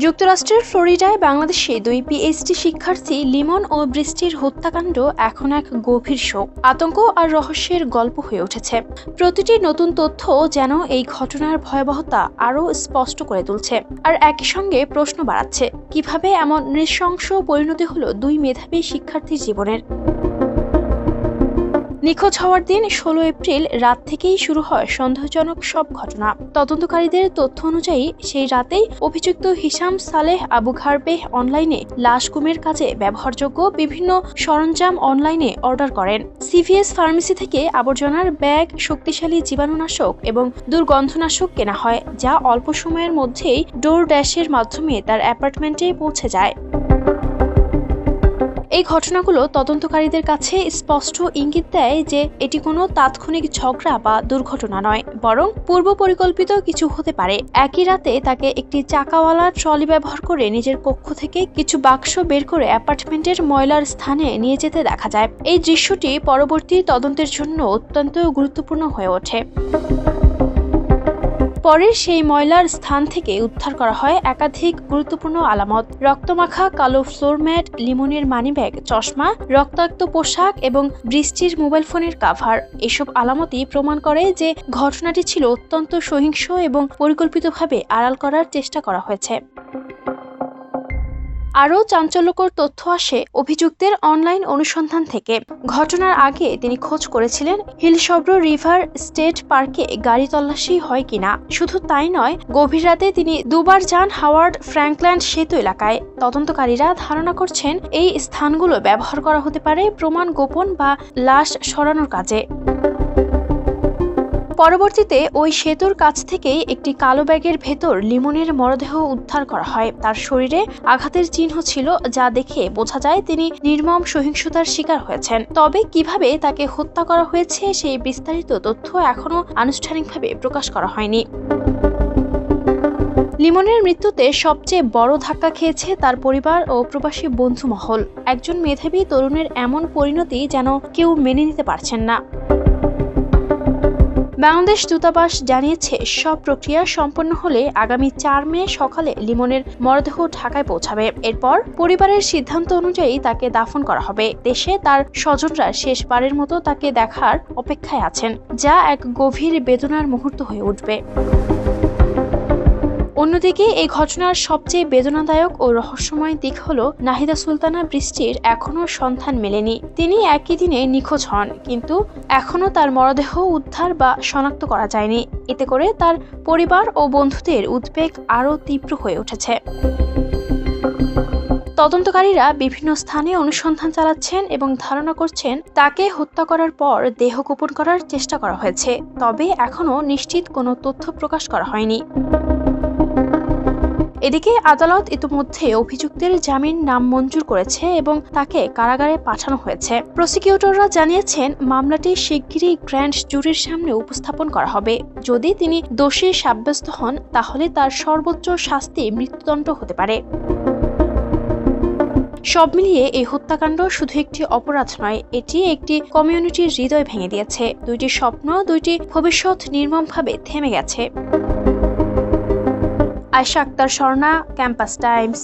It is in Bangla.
যুক্তরাষ্ট্রের ফ্লোরিডায় বাংলাদেশে 2 পিএইচডি শিক্ষার্থী লিমন ও বৃষ্টির হত্যাকাণ্ড এখন এক গভীর শোক, আতঙ্ক আর রহস্যের গল্প হয়ে উঠেছে। প্রতিটি নতুন তথ্য যেন এই ঘটনার ভয়াবহতা আরও স্পষ্ট করে তুলছে, আর একই সঙ্গে প্রশ্ন বাড়াচ্ছে কিভাবে এমন নৃশংস পরিণতি হলো 2 মেধাবী শিক্ষার্থীর জীবনের। নিখোঁজ হওয়ার দিন 16 এপ্রিল রাত থেকেই শুরু হয় সন্দেহজনক সব ঘটনা। তদন্তকারীদের তথ্য অনুযায়ী সেই রাতেই অভিযুক্ত হিশাম সালেহ আবু ঘারবেহ অনলাইনে লাশ গুমের কাজে ব্যবহারযোগ্য বিভিন্ন সরঞ্জাম অনলাইনে অর্ডার করেন। সিভিএস ফার্মেসি থেকে আবর্জনার ব্যাগ, শক্তিশালী জীবাণুনাশক এবং দুর্গন্ধনাশক কেনা হয়, যা অল্প সময়ের মধ্যেই ডোর ড্যাশের মাধ্যমে তার অ্যাপার্টমেন্টে পৌঁছে যায়। এই ঘটনাগুলো তদন্তকারীদের কাছে স্পষ্ট ইঙ্গিত দেয় যে এটি কোনো তাৎক্ষণিক ঝগড়া বা দুর্ঘটনা নয়, বরং পূর্ব পরিকল্পিত কিছু হতে পারে। একই রাতে তাকে একটি চাকাওয়ালা ট্রলি ব্যবহার করে নিজের কক্ষ থেকে কিছু বাক্স বের করে অ্যাপার্টমেন্টের ময়লার স্থানে নিয়ে যেতে দেখা যায়। এই দৃশ্যটি পরবর্তী তদন্তের জন্য অত্যন্ত গুরুত্বপূর্ণ হয়ে ওঠে। পরে সেই ময়লার স্থান থেকে উদ্ধার করা হয় একাধিক গুরুত্বপূর্ণ আলামত: রক্তমাখা কালো ফ্লোর ম্যাট, লিমনের মানিব্যাগ, চশমা, রক্তাক্ত পোশাক এবং বৃষ্টির মোবাইল ফোনের কাভার। এসব আলামতই প্রমাণ করে যে ঘটনাটি ছিল অত্যন্ত সহিংস এবং পরিকল্পিতভাবে আড়াল করার চেষ্টা করা হয়েছে। আরও চাঞ্চল্যকর তথ্য আসে অভিযুক্তের অনলাইন অনুসন্ধান থেকে। ঘটনার আগে তিনি খোঁজ করেছিলেন হিলসব্রো রিভার স্টেট পার্কে গাড়ি তল্লাশি হয় কিনা। শুধু তাই নয়, গভীর রাতে তিনি দুবার যান হাওয়ার্ড ফ্র্যাঙ্কল্যান্ড সেতু এলাকায়। তদন্তকারীরা ধারণা করছেন এই স্থানগুলো ব্যবহার করা হতে পারে প্রমাণ গোপন বা লাশ সরানোর কাজে। পরবর্তীতে ওই সেতুর কাছ থেকেই একটি কালো ব্যাগের ভেতর লিমনের মরদেহ উদ্ধার করা হয়। তার শরীরে আঘাতের চিহ্ন ছিল, যা দেখে বোঝা যায় তিনি নির্মম সহিংসতার শিকার হয়েছেন। তবে কিভাবে তাকে হত্যা করা হয়েছে সেই বিস্তারিত তথ্য এখনও আনুষ্ঠানিকভাবে প্রকাশ করা হয়নি। লিমনের মৃত্যুতে সবচেয়ে বড় ধাক্কা খেয়েছে তার পরিবার ও প্রবাসী বন্ধু মহল। একজন মেধাবী তরুণের এমন পরিণতি যেন কেউ মেনে নিতে পারছেন না। বাংলাদেশ দূতাবাস জানিয়েছে, সব প্রক্রিয়া সম্পন্ন হলে আগামী 4 মে সকালে লিমনের মরদেহ ঢাকায় পৌঁছাবে। এরপর পরিবারের সিদ্ধান্ত অনুযায়ী তাকে দাফন করা হবে। দেশে তার স্বজনরা শেষবারের মতো তাকে দেখার অপেক্ষায় আছেন, যা এক গভীর বেদনার মুহূর্ত হয়ে উঠবে। অন্যদিকে এই ঘটনার সবচেয়ে বেদনাদায়ক ও রহস্যময় দিক হলো নাহিদা সুলতানা বৃষ্টির এখনও সন্ধান মেলেনি। তিনি একই দিনে নিখোঁজ হন, কিন্তু এখনও তার মরদেহ উদ্ধার বা শনাক্ত করা যায়নি। এতে করে তার পরিবার ও বন্ধুদের উদ্বেগ আরও তীব্র হয়ে উঠেছে। তদন্তকারীরা বিভিন্ন স্থানে অনুসন্ধান চালাচ্ছেন এবং ধারণা করছেন তাকে হত্যা করার পর দেহ গোপন করার চেষ্টা করা হয়েছে। তবে এখনও নিশ্চিত কোনো তথ্য প্রকাশ করা হয়নি। এদিকে আদালত ইতিমধ্যে অভিযুক্তের জামিন নামঞ্জুর করেছে এবং তাকে কারাগারে পাঠানো হয়েছে। প্রসিকিউটররা জানিয়েছেন, মামলাটি শিগগিরই গ্র্যান্ড জুরির সামনে উপস্থাপন করা হবে। যদি তিনি দোষী সাব্যস্ত হন, তাহলে তার সর্বোচ্চ শাস্তি মৃত্যুদণ্ড হতে পারে। সব মিলিয়ে এই হত্যাকাণ্ড শুধু একটি অপরাধ নয়, এটি একটি কমিউনিটির হৃদয় ভেঙে দিয়েছে। 2টি স্বপ্ন, 2টি ভবিষ্যৎ নির্মমভাবে থেমে গেছে। Ayesha Akhtar Swarna, Campus Times.